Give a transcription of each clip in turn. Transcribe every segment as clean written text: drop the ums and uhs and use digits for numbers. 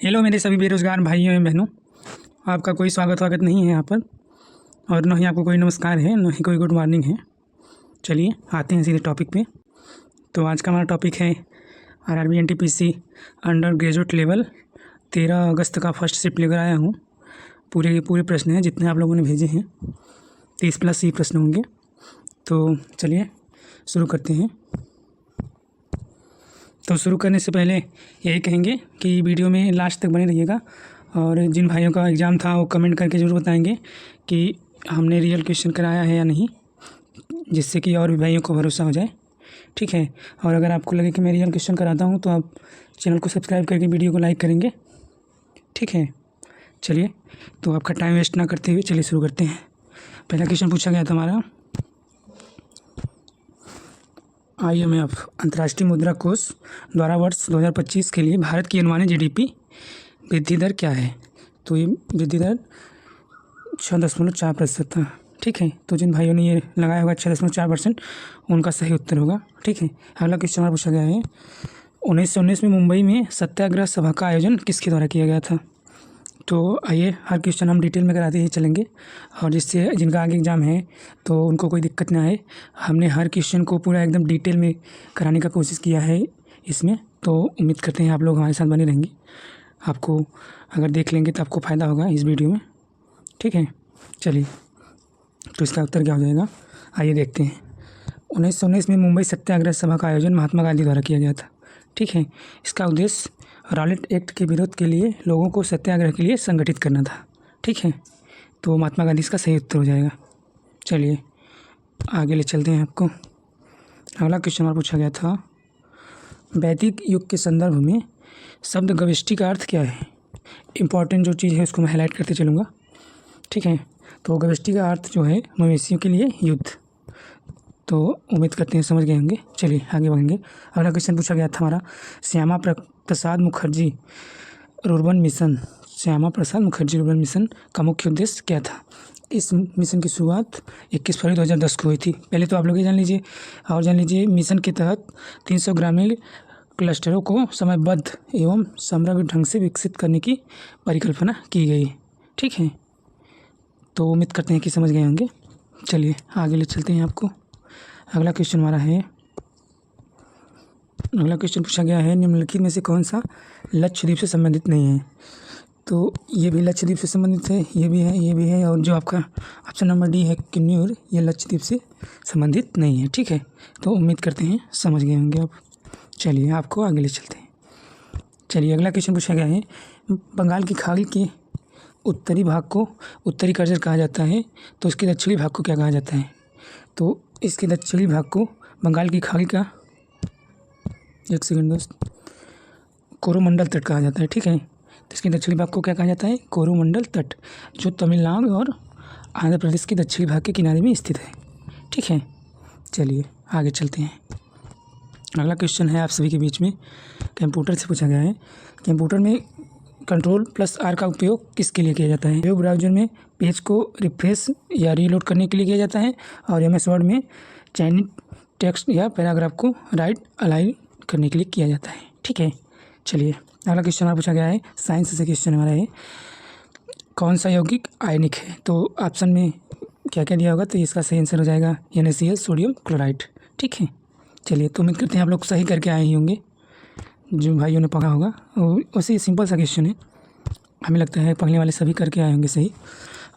Hello मेरे सभी बेरोज़गार भाइयों एवं बहनों, आपका कोई स्वागत नहीं है यहाँ पर, और न ही आपको कोई नमस्कार है, न ही कोई गुड मॉर्निंग है। चलिए आते हैं सीधे टॉपिक पे। तो आज का हमारा टॉपिक है RRB NTPC under graduate level. 13 अगस्त का फर्स्ट शिफ्ट लेकर आया हूँ। पूरे प्रश्न हैं जितने आप लोगों ने भेजे हैं, 30+ ही प्रश्न होंगे। तो चलिए शुरू करते हैं। तो शुरू करने से पहले यही कहेंगे कि वीडियो में लास्ट तक बने रहिएगा, और जिन भाइयों का एग्ज़ाम था वो कमेंट करके ज़रूर बताएंगे कि हमने रियल क्वेश्चन कराया है या नहीं, जिससे कि और भी भाइयों को भरोसा हो जाए। ठीक है। और अगर आपको लगे कि मैं रियल क्वेश्चन कराता हूँ तो आप चैनल को सब्सक्राइब करके वीडियो को लाइक करेंगे। ठीक है। चलिए, तो आपका टाइम वेस्ट ना करते हुए चलिए शुरू करते हैं। पहला क्वेश्चन पूछा गया था हमारा, IMF अंतर्राष्ट्रीय मुद्रा कोष द्वारा वर्ष 2025 के लिए भारत की अनुमानित GDP वृद्धि दर क्या है। तो ये वृद्धि दर 6.4% था। ठीक है। तो जिन भाइयों ने ये लगाया होगा 6.4%, उनका सही उत्तर होगा। ठीक है। अगला क्वेश्चन हमारा पूछा गया है, 1919 में मुंबई में सत्याग्रह सभा का आयोजन किसके द्वारा किया गया था। तो आइए हर क्वेश्चन हम डिटेल में कराते ही चलेंगे, और जिससे जिनका आगे एग्ज़ाम है तो उनको कोई दिक्कत ना आए। हमने हर क्वेश्चन को पूरा एकदम डिटेल में कराने का कोशिश किया है इसमें। तो उम्मीद करते हैं आप लोग हमारे साथ बने रहेंगे। आपको अगर देख लेंगे तो आपको फ़ायदा होगा इस वीडियो में। ठीक है। चलिए, तो इसका उत्तर क्या हो जाएगा, आइए देखते हैं। 1919 में मुंबई सत्याग्रह सभा का आयोजन महात्मा गांधी द्वारा किया गया था। ठीक है। इसका उद्देश्य रॉलेट एक्ट के विरोध के लिए लोगों को सत्याग्रह के लिए संगठित करना था। ठीक है। तो महात्मा गांधी इसका सही उत्तर हो जाएगा। चलिए आगे ले चलते हैं आपको। अगला क्वेश्चन हमारा पूछा गया था, वैदिक युग के संदर्भ में शब्द गविष्टि का अर्थ क्या है। इम्पॉर्टेंट जो चीज़ है उसको मैं हाईलाइट करते चलूँगा। ठीक है। तो गविष्टि का अर्थ जो है मवेशियों के लिए युद्ध। तो उम्मीद करते हैं समझ गए होंगे। चलिए आगे बढ़ेंगे। अगला क्वेश्चन पूछा गया था हमारा, श्यामा प्रसाद मुखर्जी रुर्बन मिशन का मुख्य उद्देश्य क्या था। इस मिशन की शुरुआत 21 फरवरी 2010 को हुई थी। पहले तो आप लोग ये जान लीजिए, और जान लीजिए मिशन के तहत 300 ग्रामीण क्लस्टरों को समयबद्ध एवं समग्र ढंग से विकसित करने की परिकल्पना की गई। ठीक है। तो उम्मीद करते हैं कि समझ गए होंगे। चलिए आगे ले चलते हैं आपको। अगला क्वेश्चन हमारा है, अगला क्वेश्चन पूछा गया है, निम्नलिखित में से कौन सा लक्षद्वीप से संबंधित नहीं है। तो ये भी लक्षद्वीप से संबंधित है, ये भी है, और जो आपका ऑप्शन नंबर डी है किन्नौर, ये लक्षद्वीप से संबंधित नहीं है। ठीक है। तो उम्मीद करते हैं समझ गए होंगे आप। चलिए आपको आगे ले चलते हैं। चलिए अगला क्वेश्चन पूछा गया है, बंगाल की खाड़ी के उत्तरी भाग को उत्तरी कर्जर कहा जाता है, तो उसके दक्षिणी भाग को क्या कहा जाता है। तो इसके दक्षिणी भाग को बंगाल की खाड़ी का, एक सेकंड दोस्त, कोरोमंडल तट कहा जाता है। ठीक है। तो इसके दक्षिणी भाग को क्या कहा जाता है, कोरोमंडल तट, जो तमिलनाडु और आंध्र प्रदेश के दक्षिणी भाग के किनारे में स्थित है। ठीक है। चलिए आगे चलते हैं। अगला क्वेश्चन है आप सभी के बीच में, कंप्यूटर से पूछा गया है, कंप्यूटर में Ctrl+R का उपयोग किसके लिए किया जाता है। वेब ब्राउज़र में पेज को रिफ्रेश या रीलोड करने के लिए किया जाता है, और MS वर्ड में चयनित टेक्स्ट या पैराग्राफ को राइट अलाइन करने के लिए किया जाता है। ठीक है। चलिए अगला क्वेश्चन हमारा पूछा गया है, साइंस से क्वेश्चन हमारा है, कौन सा यौगिक आयनिक है। तो ऑप्शन में क्या क्या दिया होगा, तो इसका सही आंसर हो जाएगा NaCl सोडियम क्लोराइड। ठीक है। चलिए, तो उम्मीद करते हैं आप लोग सही करके आए ही होंगे, जो भाइयों ने पढ़ा होगा। वैसे सिंपल सा क्वेश्चन है, हमें लगता है पढ़ने वाले सभी करके आए होंगे सही।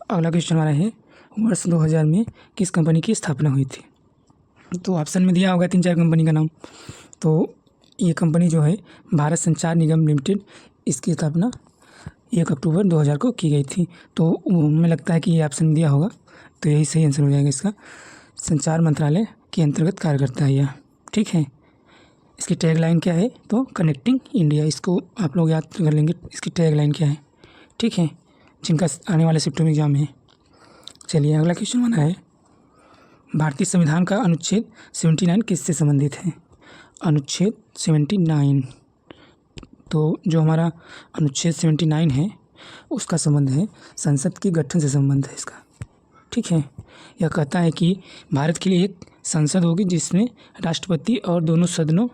अगला क्वेश्चन हमारा है, वर्ष 2000 में किस कंपनी की स्थापना हुई थी। तो ऑप्शन में दिया होगा 3-4 कंपनी का नाम। तो ये कंपनी जो है भारत संचार निगम लिमिटेड, इसकी स्थापना 1 अक्टूबर 2000 को की गई थी। तो हमें लगता है कि ये ऑप्शन दिया होगा, तो यही सही आंसर हो जाएगा इसका। संचार मंत्रालय के अंतर्गत कार्य करता है यह। ठीक है। इसकी टैगलाइन क्या है, तो कनेक्टिंग इंडिया, इसको आप लोग याद कर लेंगे इसकी टैगलाइन क्या है। ठीक है। जिनका आने वाले शिफ्टों में एग्जाम है। चलिए अगला क्वेश्चन बना है, भारतीय संविधान का अनुच्छेद 79 किससे संबंधित है। अनुच्छेद 79, तो जो हमारा अनुच्छेद 79 है उसका संबंध है संसद के गठन से संबंध है इसका। ठीक है। यह कहता है कि भारत के लिए एक संसद होगी जिसमें राष्ट्रपति और दोनों सदनों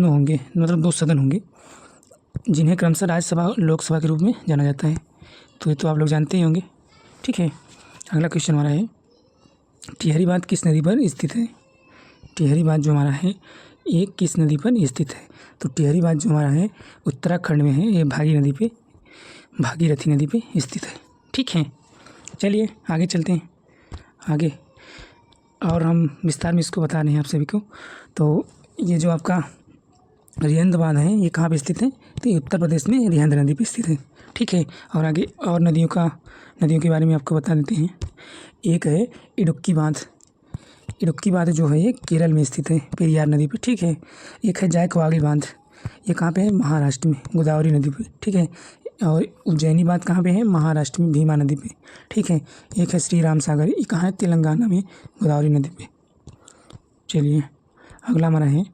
होंगे, मतलब 2 सदन होंगे, जिन्हें क्रमशः राज्यसभा और लोकसभा के रूप में जाना जाता है। तो ये तो आप लोग जानते ही होंगे। ठीक है, अगला क्वेश्चन हमारा है टिहरी बांध किस नदी पर स्थित है। टिहरी बांध जो हमारा है ये किस नदी पर स्थित है। तो टिहरी बांध जो हमारा है उत्तराखंड में है, ये भागीरथी नदी पे स्थित है। ठीक है, चलिए आगे चलते हैं आगे, और हम विस्तार में इसको बता रहे हैं आप सभी को। तो ये जो आपका रिहंद बांध है ये कहाँ पे स्थित है, तो ये उत्तर प्रदेश में रिहंद नदी पे स्थित है। ठीक है, और आगे और नदियों के बारे में आपको बता देते हैं। एक है इडुक्की बांध। इडुक्की बांध जो है ये केरल में स्थित है, पेरियार नदी पे। ठीक है, एक है जायकवाड़ी बांध, ये कहाँ पे है, महाराष्ट्र में, गोदावरी नदी पे। ठीक है, और उज्जैनी बांध कहाँ पे है, महाराष्ट्र में, भीमा नदी पे। ठीक है, एक है श्री राम सागर, ये कहाँ है, तेलंगाना में, गोदावरी नदी पे। चलिए अगला हमारा है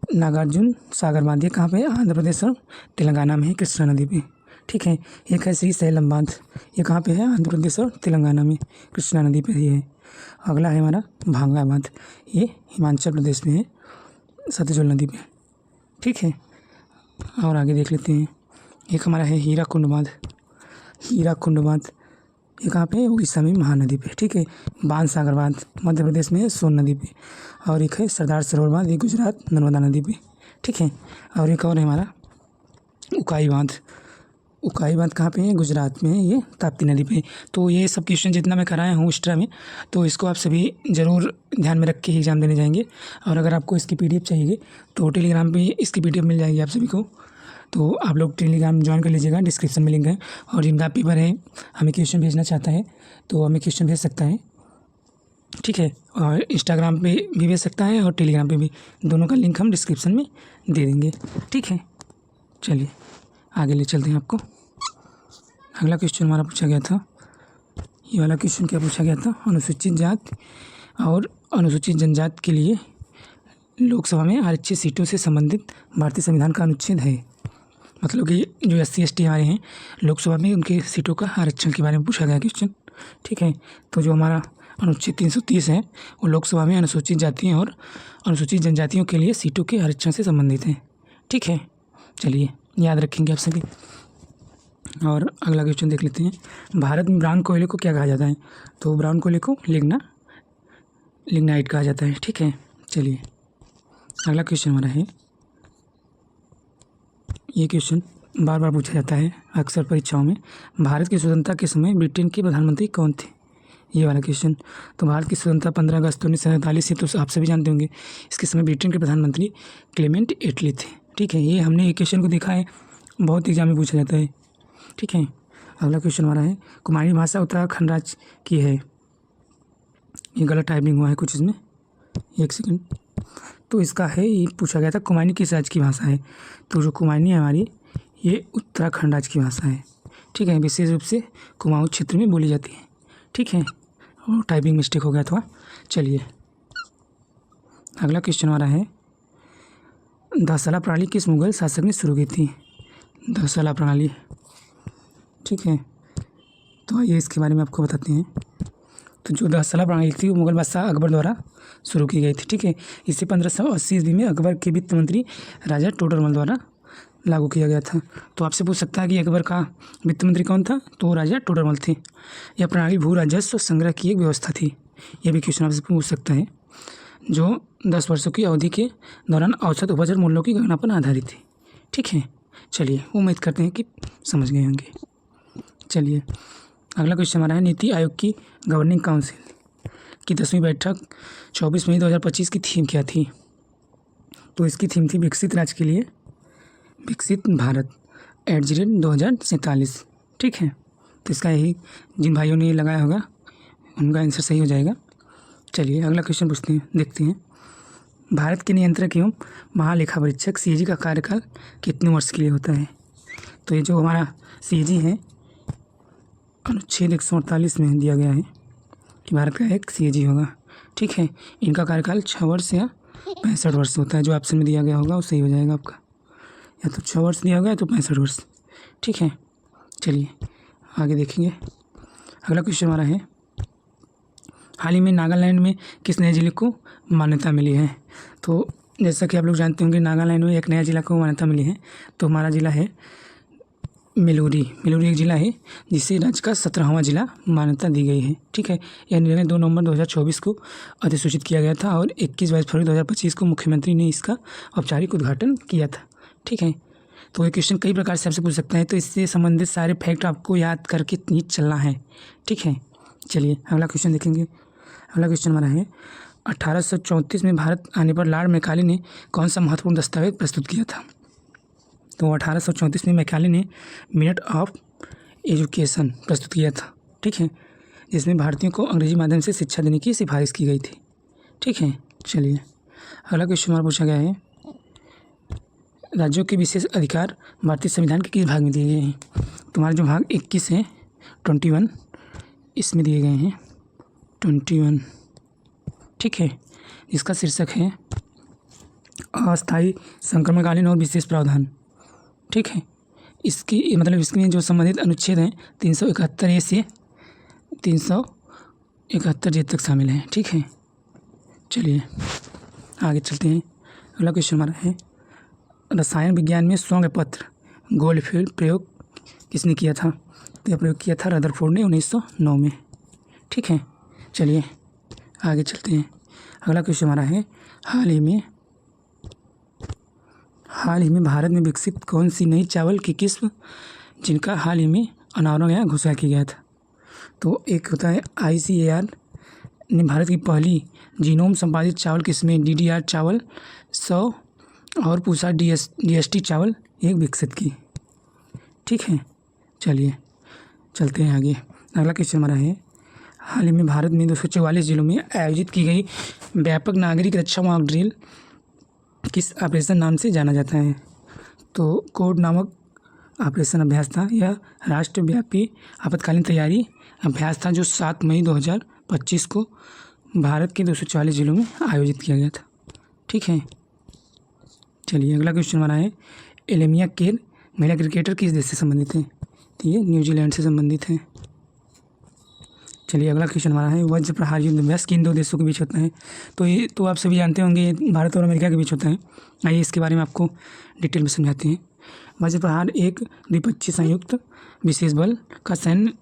नागार्जुन सागर बांध, ये कहाँ पे है, आंध्र प्रदेश और तेलंगाना में है, कृष्णा नदी पे। ठीक है, एक है श्री सैलम बांध, ये कहाँ पे है, आंध्र प्रदेश और तेलंगाना में, कृष्णा नदी पे ही है। अगला है हमारा भांगा बांध, ये हिमाचल प्रदेश में है, सतलुज नदी पे। ठीक है, और आगे देख लेते हैं। एक हमारा है हीराकुंड बांध। हीराकुंड बांध ये कहाँ पे है, उड़ीसा में, महानदी पे। ठीक है, बाणसागर बांध मध्य प्रदेश में है, सोन नदी पे। और एक है सरदार सरोवर बांध, ये गुजरात, नर्मदा नदी पे। ठीक है, और एक और है हमारा उकाई बांध। उकाई बांध कहाँ पे है, गुजरात में है, ये ताप्ती नदी पे। तो ये सब क्वेश्चन जितना मैं कराया हूँ एक्स्ट्रा में, तो इसको आप सभी ज़रूर ध्यान में रख के ही एग्ज़ाम देने जाएंगे। और अगर आपको इसकी PDF चाहिए तो टेलीग्राम पे इसकी PDF मिल जाएगी आप सभी को। तो आप लोग टेलीग्राम ज्वाइन कर लीजिएगा, डिस्क्रिप्शन में लिंक है। और जिनका पेपर है, हमें क्वेश्चन भेजना चाहता है तो हमें क्वेश्चन भेज सकता है। ठीक है, और इंस्टाग्राम पे भी भेज सकता है और टेलीग्राम पे भी, दोनों का लिंक हम डिस्क्रिप्शन में दे देंगे। ठीक है, चलिए आगे ले चलते हैं आपको। अगला क्वेश्चन हमारा पूछा गया था, ये वाला क्वेश्चन क्या पूछा गया था, अनुसूचित जाति और अनुसूचित जनजाति के लिए लोकसभा में आरक्षित सीटों से संबंधित भारतीय संविधान का अनुच्छेद है। मतलब कि जो SC ST हमारे हैं लोकसभा में, उनके सीटों का आरक्षण के बारे में पूछा गया क्वेश्चन। ठीक है, तो जो हमारा अनुच्छेद 330 है वो लोकसभा में अनुसूचित जातियों और अनुसूचित जनजातियों के लिए सीटों के आरक्षण से संबंधित है। ठीक है, चलिए याद रखेंगे आप सभी। और अगला क्वेश्चन देख लेते हैं। भारत में ब्राउन कोयले को क्या कहा जाता है। तो ब्राउन कोयले को लिग्नाइट कहा जाता है। ठीक है, चलिए अगला क्वेश्चन हमारा है, ये क्वेश्चन बार बार पूछा जाता है अक्सर परीक्षाओं में। भारत की स्वतंत्रता के समय ब्रिटेन के प्रधानमंत्री कौन थे, ये वाला क्वेश्चन। तो भारत की स्वतंत्रता 15 अगस्त 1947 से, तो आप सभी जानते होंगे। इसके समय ब्रिटेन के प्रधानमंत्री क्लेमेंट एटली थे। ठीक है, ये हमने ये क्वेश्चन को देखा है, बहुत एग्जाम में पूछा जाता है। ठीक है, अगला क्वेश्चन हमारा है कुमाऊनी भाषा उत्तराखंड राज्य की है। ये गलत टाइपिंग हुआ है कुछ इसमें, एक सेकंड। तो इसका है, ये पूछा गया था कुमाऊनी किस राज्य की भाषा है। तो जो कुमाऊनी है हमारी, ये उत्तराखंड राज्य की भाषा है। ठीक है, विशेष रूप से कुमाऊं क्षेत्र में बोली जाती है। ठीक है, और टाइपिंग मिस्टेक हो गया था। चलिए अगला क्वेश्चन हमारा है दासाला प्रणाली किस मुगल शासक ने शुरू की थी। दासाला प्रणाली, ठीक है, तो आइए इसके बारे में आपको बताते हैं। तो जो दासाला प्रणाली थी वो मुगल बादशाह अकबर द्वारा शुरू की गई थी। ठीक है, इसे 1580 ईस्वी में अकबर के वित्त मंत्री राजा टोडरमल द्वारा लागू किया गया था। तो आपसे पूछ सकता है कि अकबर का वित्त मंत्री कौन था, तो राजा टोडरमल थे। यह प्रणाली भू राजस्व संग्रह की एक व्यवस्था थी। यह भी क्वेश्चन आपसे पूछ सकता है, जो 10 वर्षों की अवधि के दौरान औसत उपज और मूल्यों की गणना पर आधारित थी। ठीक है, चलिए उम्मीद करते हैं कि समझ गए होंगे। चलिए अगला क्वेश्चन हमारा है नीति आयोग की गवर्निंग काउंसिल की 10वीं बैठक 24 मई 2025 की थीम क्या थी। तो इसकी थीम थी विकसित राज्य के लिए विकसित भारत @ 2047। ठीक है, तो इसका यही, जिन भाइयों ने लगाया होगा उनका आंसर सही हो जाएगा। चलिए अगला क्वेश्चन पूछते हैं, देखते हैं। भारत के नियंत्रक एवं महालेखा परीक्षक CAG का कार्यकाल कितने वर्ष के लिए होता है। तो ये जो हमारा CAG है अनुच्छेद 148 में दिया गया है कि भारत का एक CAG होगा। ठीक है, इनका कार्यकाल 6 वर्ष या 65 वर्ष होता है। जो ऑप्शन में दिया गया होगा वो सही हो जाएगा आपका, या तो 6 वर्ष दिया गया है तो 65 वर्ष। ठीक है, चलिए आगे देखेंगे। अगला क्वेश्चन हमारा है हाल ही में नागालैंड में किस नए जिले को मान्यता मिली है। तो जैसा कि आप लोग जानते होंगे नागालैंड में एक नया ज़िला को मान्यता मिली है। तो हमारा ज़िला है मेलूरी। मेलूरी एक ज़िला है जिसे राज्य का 17वां ज़िला मान्यता दी गई है। ठीक है, यह निर्णय 2 नवंबर 2024 को अधिसूचित किया गया था और 21-22 फरवरी 2025 को मुख्यमंत्री ने इसका औपचारिक उद्घाटन किया था। ठीक है, तो ये क्वेश्चन कई प्रकार से आपसे पूछ सकते हैं, तो इससे संबंधित सारे फैक्ट आपको याद करके नीचे चलना है। ठीक है, चलिए अगला क्वेश्चन देखेंगे। अगला क्वेश्चन हमारा है 1834 में भारत आने पर लॉर्ड मैकाले ने कौन सा महत्वपूर्ण दस्तावेज प्रस्तुत किया था? तो 1834 में मैकाले ने मिनट ऑफ एजुकेशन प्रस्तुत किया था। ठीक है, जिसमें भारतीयों को अंग्रेजी माध्यम से शिक्षा देने की सिफारिश की गई थी। ठीक है, चलिए अगला क्वेश्चन हमारा पूछा गया है राज्यों के विशेष अधिकार भारतीय संविधान के किस भाग में दिए गए हैं? तुम्हारे जो भाग 21 है 21 इसमें दिए गए हैं 21। ठीक है, इसका शीर्षक है अस्थायी संक्रमणकालीन और विशेष प्रावधान। ठीक है, इसकी मतलब इसमें जो संबंधित अनुच्छेद हैं 371 ए से 371 जे तक शामिल हैं। ठीक है, चलिए आगे चलते हैं। अगला क्वेश्चन हमारा है रसायन विज्ञान में सौंग पत्र गोल्डफील्ड प्रयोग किसने किया था? तो यह प्रयोग किया था रदरफोर्ड ने 1909 में। ठीक है, चलिए आगे चलते हैं। अगला क्वेश्चन हमारा है हाल ही में भारत में विकसित कौन सी नई चावल की किस्म जिनका हाल ही में अनावरण या घोषणा किया गया था? तो एक होता है ICAR ने भारत की पहली जीनोम संपादित चावल किस्में DDR चावल 100 और पूसा DST चावल एक विकसित की। ठीक है, चलिए चलते हैं आगे। अगला क्वेश्चन हमारा है हाल ही में भारत में 244 जिलों में आयोजित की गई व्यापक नागरिक रक्षा मॉक ड्रिल किस ऑपरेशन नाम से जाना जाता है? तो कोड नामक ऑपरेशन अभ्यास था। यह राष्ट्रव्यापी आपातकालीन तैयारी अभ्यास था जो 7 मई 2025 को भारत के 244 जिलों में आयोजित किया गया था। ठीक है, चलिए अगला क्वेश्चन हमारा है एलेमिया केर महिला क्रिकेटर किस देश से संबंधित है? तो ये न्यूजीलैंड से संबंधित है। चलिए अगला क्वेश्चन हमारा है वज्र प्रहार युद्ध अभ्यास किन 2 देशों के बीच होता है? तो ये तो आप सभी जानते होंगे, ये भारत और अमेरिका के बीच होता है। आइए इसके बारे में आपको डिटेल में समझाते हैं। वज्र प्रहार एक द्विपक्षीय संयुक्त विशेष बल का सैन्य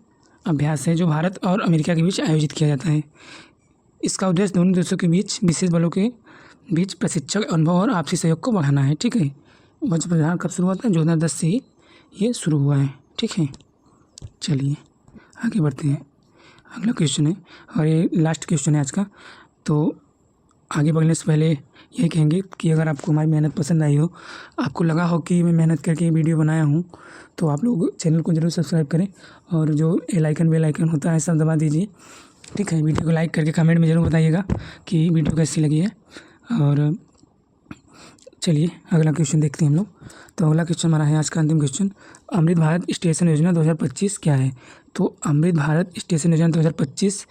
अभ्यास है जो भारत और अमेरिका के बीच आयोजित किया जाता है। इसका उद्देश्य दोनों देशों के बीच विशेष बलों के बीच प्रशिक्षण अनुभव और आपसी सहयोग को बढ़ाना है। ठीक है, वज्र प्रहार कब शुरू हुआ था? 2010 से ही ये शुरू हुआ है। ठीक है, चलिए आगे बढ़ते हैं। अगला क्वेश्चन है और ये लास्ट क्वेश्चन है आज का। तो आगे बढ़ने से पहले यही कहेंगे कि अगर आपको हमारी मेहनत पसंद आई हो, आपको लगा हो कि मैं मेहनत करके वीडियो बनाया हूँ, तो आप लोग चैनल को ज़रूर सब्सक्राइब करें और जो बेल आइकन होता है सब दबा दीजिए। ठीक है, वीडियो को लाइक करके कमेंट में ज़रूर बताइएगा कि वीडियो कैसी लगी है। और चलिए अगला क्वेश्चन देखते हैं हम लोग। तो अगला क्वेश्चन हमारा है आज का अंतिम क्वेश्चन अमृत भारत स्टेशन योजना 2025 क्या है? तो अमृत भारत स्टेशन योजना 2025